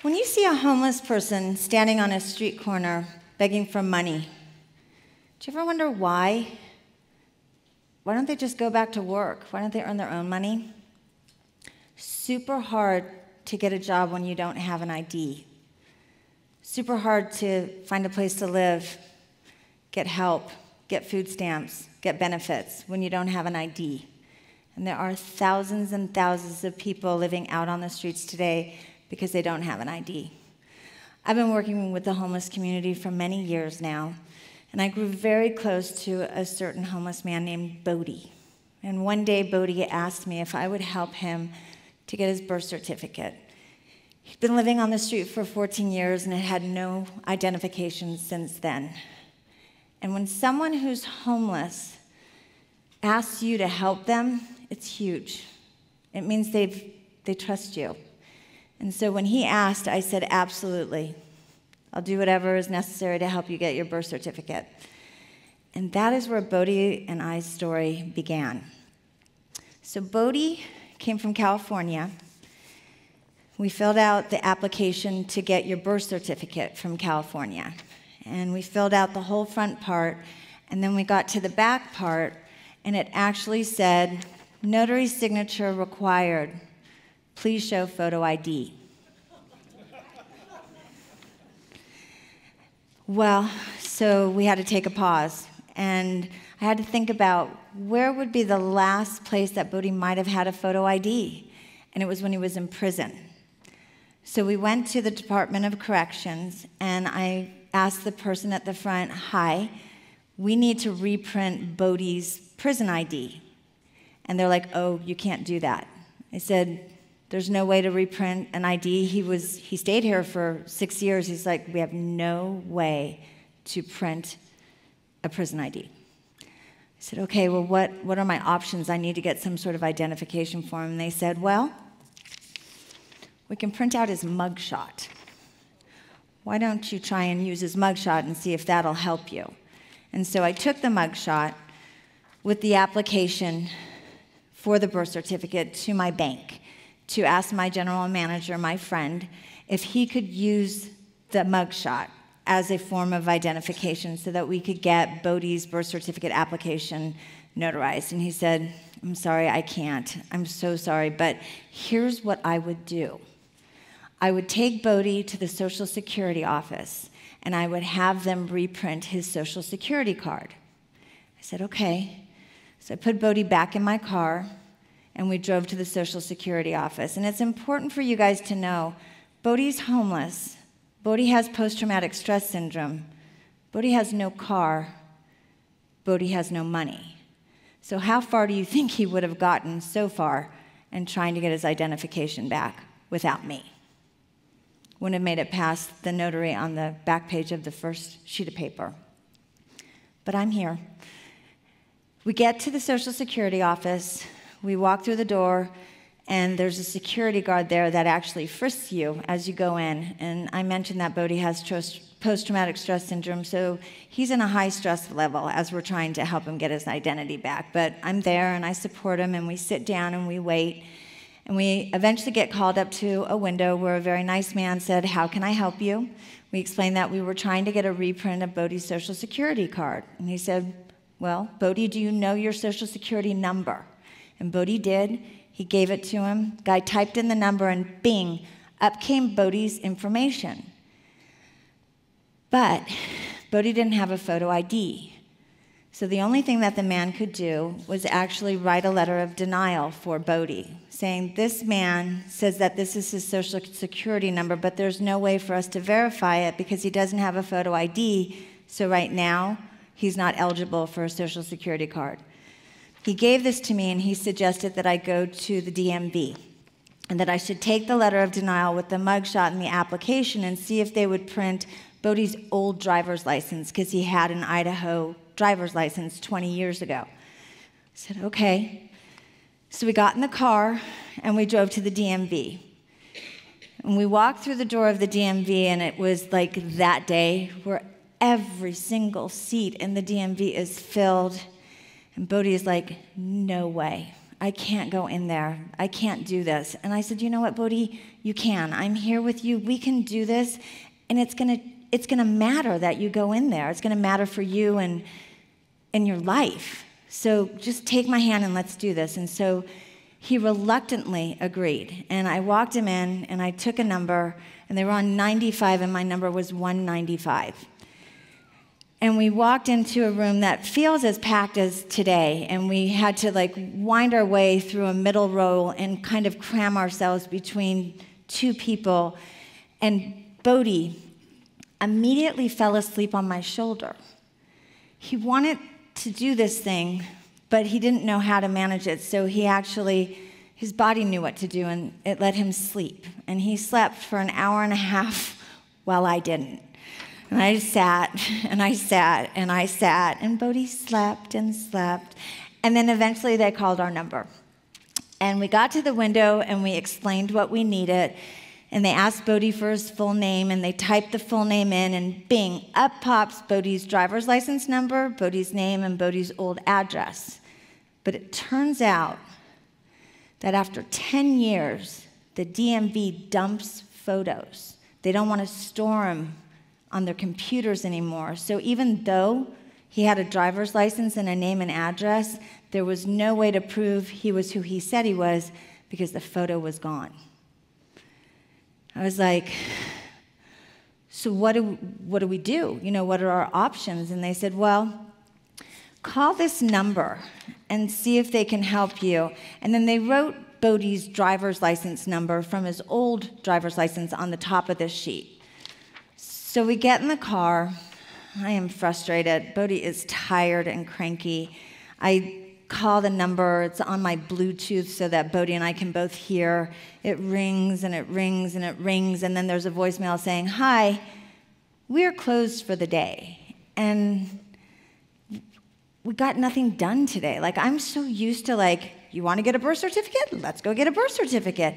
When you see a homeless person standing on a street corner begging for money, do you ever wonder why? Why don't they just go back to work? Why don't they earn their own money? Super hard to get a job when you don't have an ID. Super hard to find a place to live, get help, get food stamps, get benefits when you don't have an ID. And there are thousands and thousands of people living out on the streets today because they don't have an ID. I've been working with the homeless community for many years now, and I grew very close to a certain homeless man named Bodie. And one day, Bodie asked me if I would help him to get his birth certificate. He'd been living on the street for 14 years and had had no identification since then. And when someone who's homeless asks you to help them, it's huge. It means they trust you. And so when he asked, I said, absolutely. I'll do whatever is necessary to help you get your birth certificate. And that is where Bodie and I's story began. So Bodie came from California. We filled out the application to get your birth certificate from California. And we filled out the whole front part, and then we got to the back part, and it actually said, notary signature required. Please show photo ID. Well, so we had to take a pause, and I had to think about where would be the last place that Bodie might have had a photo ID, and it was when he was in prison. So we went to the Department of Corrections, and I asked the person at the front, hi, we need to reprint Bodie's prison ID. And they're like, oh, you can't do that. I said, there's no way to reprint an ID. He stayed here for 6 years. He's like, we have no way to print a prison ID. I said, okay, well, what are my options? I need to get some sort of identification for him. And they said, well, we can print out his mugshot. Why don't you try and use his mugshot and see if that'll help you? And so I took the mugshot with the application for the birth certificate to my bank to ask my general manager, my friend, if he could use the mugshot as a form of identification so that we could get Bodie's birth certificate application notarized. And he said, I'm sorry, I can't. I'm so sorry, but here's what I would do. I would take Bodie to the Social Security office, and I would have them reprint his Social Security card. I said, okay. So I put Bodie back in my car, and we drove to the Social Security office. And it's important for you guys to know, Bodie's homeless. Bodie has post-traumatic stress syndrome. Bodie has no car. Bodie has no money. So how far do you think he would have gotten so far in trying to get his identification back without me? Wouldn't have made it past the notary on the back page of the first sheet of paper. But I'm here. We get to the Social Security office. We walk through the door, and there's a security guard there that actually frisks you as you go in. And I mentioned that Bodie has post-traumatic stress syndrome, so he's in a high stress level as we're trying to help him get his identity back. But I'm there, and I support him, and we sit down, and we wait. And we eventually get called up to a window where a very nice man said, how can I help you? We explained that we were trying to get a reprint of Bodie's Social Security card. And he said, well, Bodie, do you know your Social Security number? And Bodie did. He gave it to him. The guy typed in the number, and bing, up came Bodie's information. But Bodie didn't have a photo ID. So the only thing that the man could do was actually write a letter of denial for Bodie, saying this man says that this is his Social Security number, but there's no way for us to verify it because he doesn't have a photo ID, so right now he's not eligible for a Social Security card. He gave this to me, and he suggested that I go to the DMV and that I should take the letter of denial with the mugshot and the application and see if they would print Bodie's old driver's license because he had an Idaho driver's license 20 years ago. I said, okay. So we got in the car, and we drove to the DMV. And we walked through the door of the DMV, and it was like that day where every single seat in the DMV is filled. And Bodie is like, no way. I can't go in there. I can't do this. And I said, you know what, Bodhi? You can. I'm here with you. We can do this. And it's gonna matter that you go in there. It's gonna matter for you and in your life. So just take my hand and let's do this. And so he reluctantly agreed. And I walked him in and I took a number, and they were on 95 and my number was 195. And we walked into a room that feels as packed as today, and we had to wind our way through a middle row and kind of cram ourselves between two people. And Bodhi immediately fell asleep on my shoulder. He wanted to do this thing, but he didn't know how to manage it, so his body knew what to do, and it let him sleep. And he slept for an hour and a half while I didn't. And I sat, and I sat, and I sat, and Bodhi slept and slept. And then eventually they called our number. And we got to the window, and we explained what we needed. And they asked Bodhi for his full name, and they typed the full name in, and bing, up pops Bodhi's driver's license number, Bodhi's name, and Bodhi's old address. But it turns out that after 10 years, the DMV dumps photos. They don't want to store them on their computers anymore. So even though he had a driver's license and a name and address, there was no way to prove he was who he said he was because the photo was gone. I was like, so what do we do? What are our options? And they said, well, call this number and see if they can help you. And then they wrote Bodhi's driver's license number from his old driver's license on the top of this sheet. So we get in the car. I am frustrated. Bodhi is tired and cranky. I call the number. It's on my Bluetooth so that Bodhi and I can both hear. It rings and it rings and it rings, and then there's a voicemail saying, hi, we're closed for the day. And we got nothing done today. I'm so used to you want to get a birth certificate? Let's go get a birth certificate.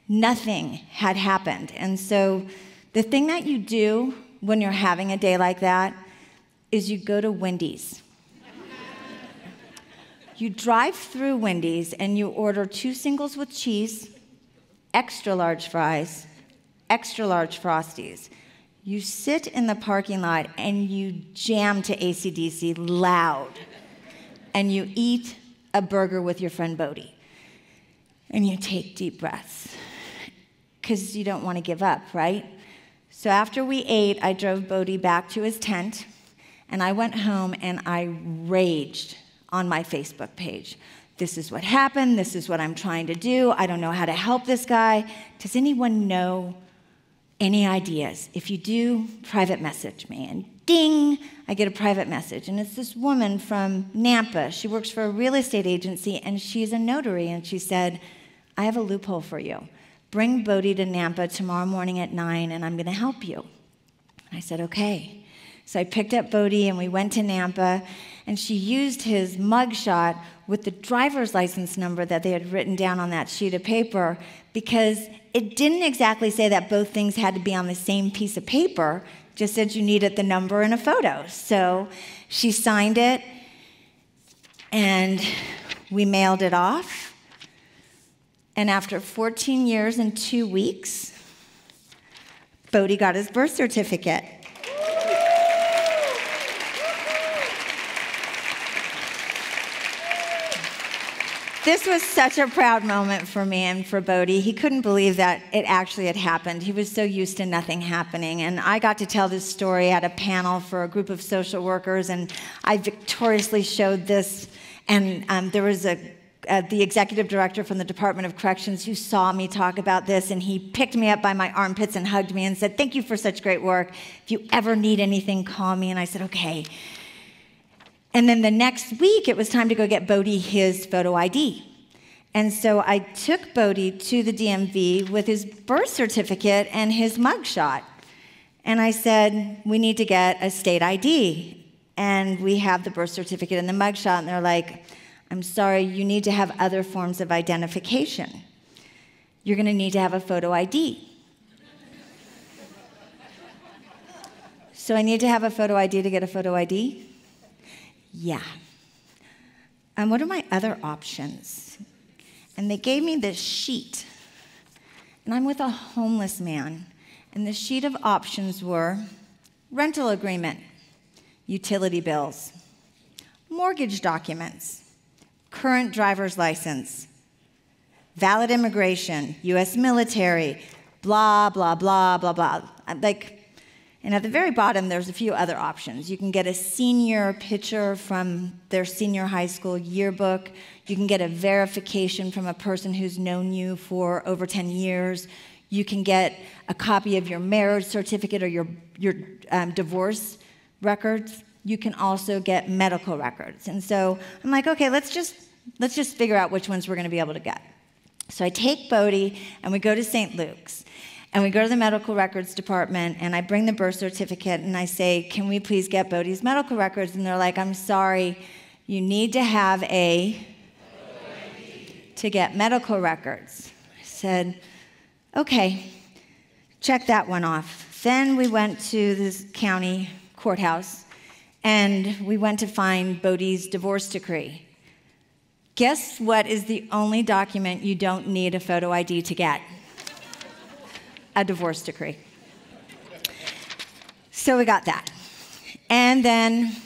Nothing had happened. And so the thing that you do when you're having a day like that is you go to Wendy's. You drive through Wendy's and you order 2 singles with cheese, extra large fries, extra large Frosties. You sit in the parking lot and you jam to AC/DC loud, and you eat a burger with your friend Bodhi. And you take deep breaths because you don't want to give up, right? So after we ate, I drove Bodhi back to his tent, and I went home and I raged on my Facebook page. This is what happened. This is what I'm trying to do. I don't know how to help this guy. Does anyone know any ideas? If you do, private message me. And ding, I get a private message. And it's this woman from Nampa. She works for a real estate agency, and she's a notary. And she said, I have a loophole for you. Bring Bodhi to Nampa tomorrow morning at 9, and I'm going to help you. And I said, okay. So I picked up Bodhi, and we went to Nampa, and she used his mugshot with the driver's license number that they had written down on that sheet of paper, because it didn't exactly say that both things had to be on the same piece of paper, just said you needed the number and a photo. So she signed it, and we mailed it off. And after 14 years and 2 weeks, Bodhi got his birth certificate. This was such a proud moment for me and for Bodhi. He couldn't believe that it actually had happened. He was so used to nothing happening. And I got to tell this story at a panel for a group of social workers, and I victoriously showed this. And there was the executive director from the Department of Corrections who saw me talk about this, and he picked me up by my armpits and hugged me and said, thank you for such great work. If you ever need anything, call me. And I said, okay. And then the next week, it was time to go get Bodhi his photo ID. And so I took Bodhi to the DMV with his birth certificate and his mugshot. And I said, we need to get a state ID. And we have the birth certificate and the mugshot. And they're like, I'm sorry, you need to have other forms of identification. You're going to need to have a photo ID. So I need to have a photo ID to get a photo ID? Yeah. What are my other options? And they gave me this sheet. And I'm with a homeless man. And the sheet of options were rental agreement, utility bills, mortgage documents, current driver's license, valid immigration, U.S. military, blah, blah, blah, blah, blah. And at the very bottom, there's a few other options. You can get a senior picture from their senior high school yearbook. You can get a verification from a person who's known you for over 10 years. You can get a copy of your marriage certificate or your divorce records. You can also get medical records. And so I'm like, okay, let's just figure out which ones we're going to be able to get. So I take Bodie, and we go to St. Luke's, and we go to the medical records department, and I bring the birth certificate, and I say, can we please get Bodie's medical records? And they're like, I'm sorry, you need to have to get medical records. I said, okay, check that one off. Then we went to this county courthouse, and we went to find Bodie's divorce decree. Guess what is the only document you don't need a photo ID to get? A divorce decree. So we got that. And then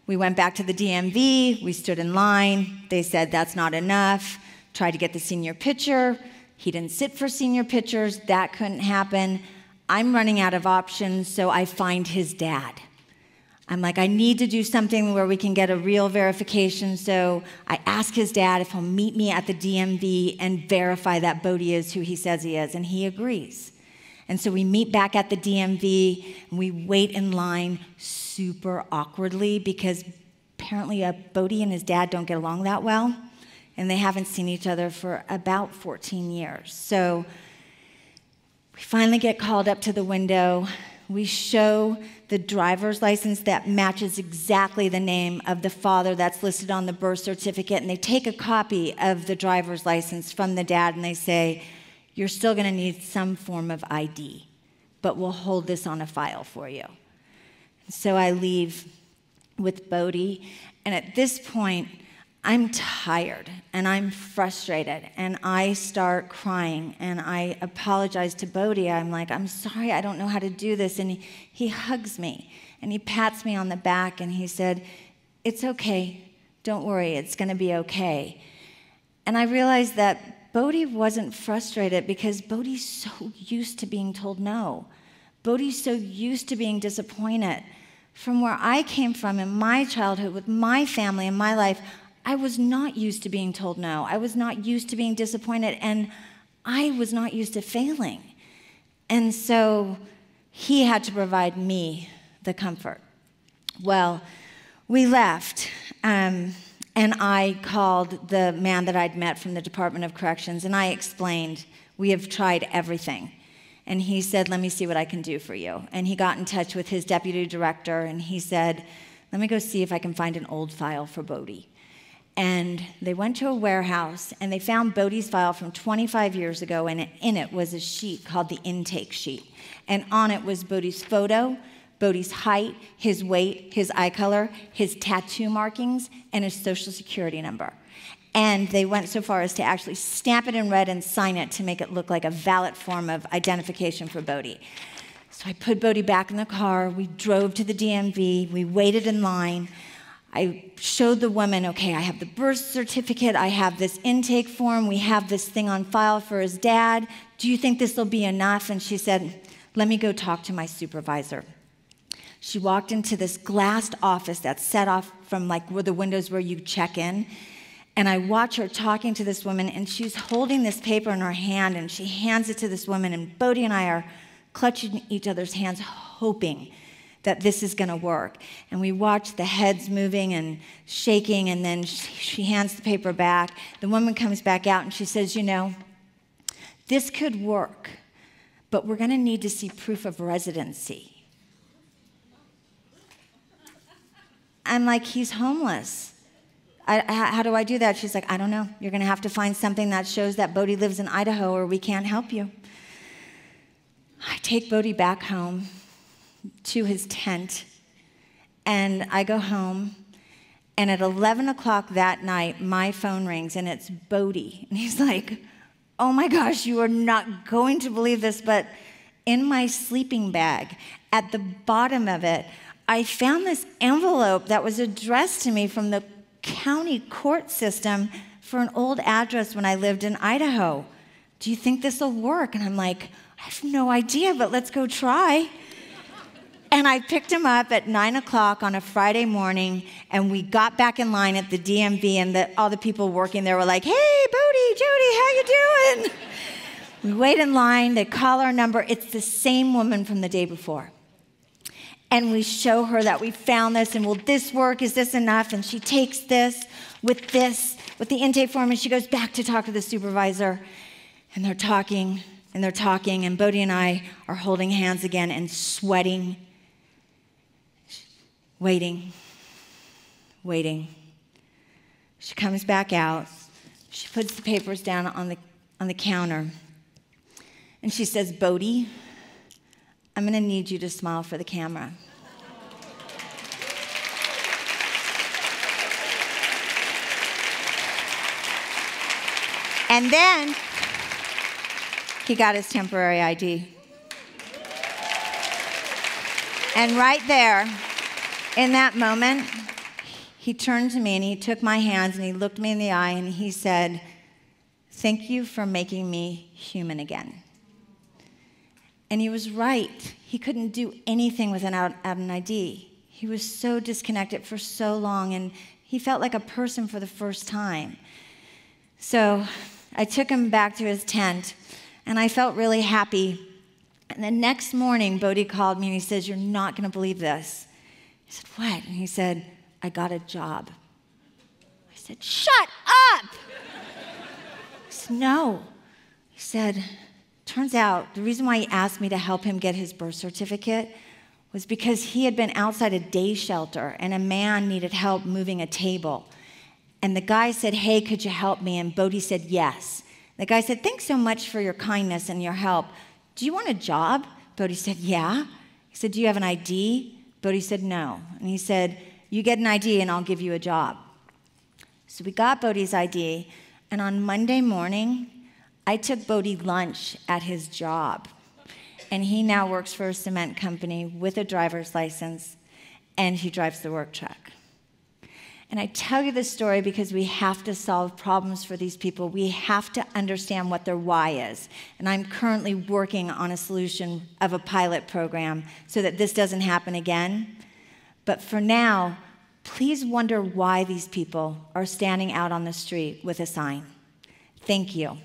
we went back to the DMV. We stood in line. They said that's not enough. Tried to get the senior picture. He didn't sit for senior pictures. That couldn't happen. I'm running out of options, so I find his dad. I'm like, I need to do something where we can get a real verification, so I ask his dad if he'll meet me at the DMV and verify that Bodie is who he says he is, and he agrees. And so we meet back at the DMV, and we wait in line super awkwardly because apparently Bodie and his dad don't get along that well, and they haven't seen each other for about 14 years. So we finally get called up to the window. We show the driver's license that matches exactly the name of the father that's listed on the birth certificate, and they take a copy of the driver's license from the dad, and they say, you're still going to need some form of ID, but we'll hold this on a file for you. So I leave with Bodie, and at this point, I'm tired, and I'm frustrated, and I start crying, and I apologize to Bodie. I'm like, I'm sorry, I don't know how to do this, and he hugs me, and he pats me on the back, and he said, it's okay, don't worry, it's going to be okay. And I realized that Bodie wasn't frustrated because Bodie's so used to being told no. Bodie's so used to being disappointed. From where I came from in my childhood, with my family and my life, I was not used to being told no. I was not used to being disappointed, and I was not used to failing. And so he had to provide me the comfort. Well, we left, and I called the man that I'd met from the Department of Corrections, and I explained, we have tried everything. And he said, let me see what I can do for you. And he got in touch with his deputy director, and he said, let me go see if I can find an old file for Bodie. And they went to a warehouse, and they found Bodie's file from 25 years ago, and in it was a sheet called the intake sheet. And on it was Bodie's photo, Bodie's height, his weight, his eye color, his tattoo markings, and his social security number. And they went so far as to actually stamp it in red and sign it to make it look like a valid form of identification for Bodie. So I put Bodie back in the car. We drove to the DMV. We waited in line. I showed the woman, okay, I have the birth certificate, I have this intake form, we have this thing on file for his dad. Do you think this will be enough? And she said, let me go talk to my supervisor. She walked into this glassed office that's set off from like where the windows where you check in. And I watch her talking to this woman, and she's holding this paper in her hand, and she hands it to this woman, and Bodie and I are clutching each other's hands, hoping that this is going to work. And we watch the heads moving and shaking, and then she hands the paper back. The woman comes back out, and she says, you know, this could work, but we're going to need to see proof of residency. I'm like, he's homeless. How do I do that? She's like, I don't know. You're going to have to find something that shows that Bodie lives in Idaho, or we can't help you. I take Bodie back home to his tent, and I go home, And at 11 o'clock that night, my phone rings, and it's Bodie. And he's like, oh my gosh, you are not going to believe this, but in my sleeping bag, at the bottom of it, I found this envelope that was addressed to me from the county court system for an old address when I lived in Idaho. Do you think this will work? And I'm like, I have no idea, but let's go try. And I picked him up at 9 o'clock on a Friday morning, and we got back in line at the DMV, and all the people working there were like, hey, Bodie, Jodi, how you doing? We wait in line, they call our number. It's the same woman from the day before. And we show her that we found this, and will this work? Is this enough? And she takes this, with the intake form, and she goes back to talk to the supervisor. And they're talking, and Bodie and I are holding hands again and sweating, waiting. She comes back out. She puts the papers down on the counter. And she says, Bodie, I'm going to need you to smile for the camera. And then he got his temporary ID. And right there, in that moment, he turned to me and he took my hands and he looked me in the eye and he said, thank you for making me human again. And he was right. He couldn't do anything without an ID. He was so disconnected for so long, and he felt like a person for the first time. So I took him back to his tent, and I felt really happy. And the next morning, Bodie called me, and he says, you're not going to believe this. I said, what? And he said, I got a job. I said, shut up! He said, no. He said, turns out the reason why he asked me to help him get his birth certificate was because he had been outside a day shelter and a man needed help moving a table. And the guy said, hey, could you help me? And Bodie said, yes. The guy said, thanks so much for your kindness and your help. Do you want a job? Bodie said, yeah. He said, do you have an ID? Bodie said, no. And he said, you get an ID and I'll give you a job. So we got Bodie's ID, and on Monday morning, I took Bodie lunch at his job, and he now works for a cement company with a driver's license, and he drives the work truck. And I tell you this story because we have to solve problems for these people. We have to understand what their why is. And I'm currently working on a solution of a pilot program so that this doesn't happen again. But for now, please wonder why these people are standing out on the street with a sign. Thank you.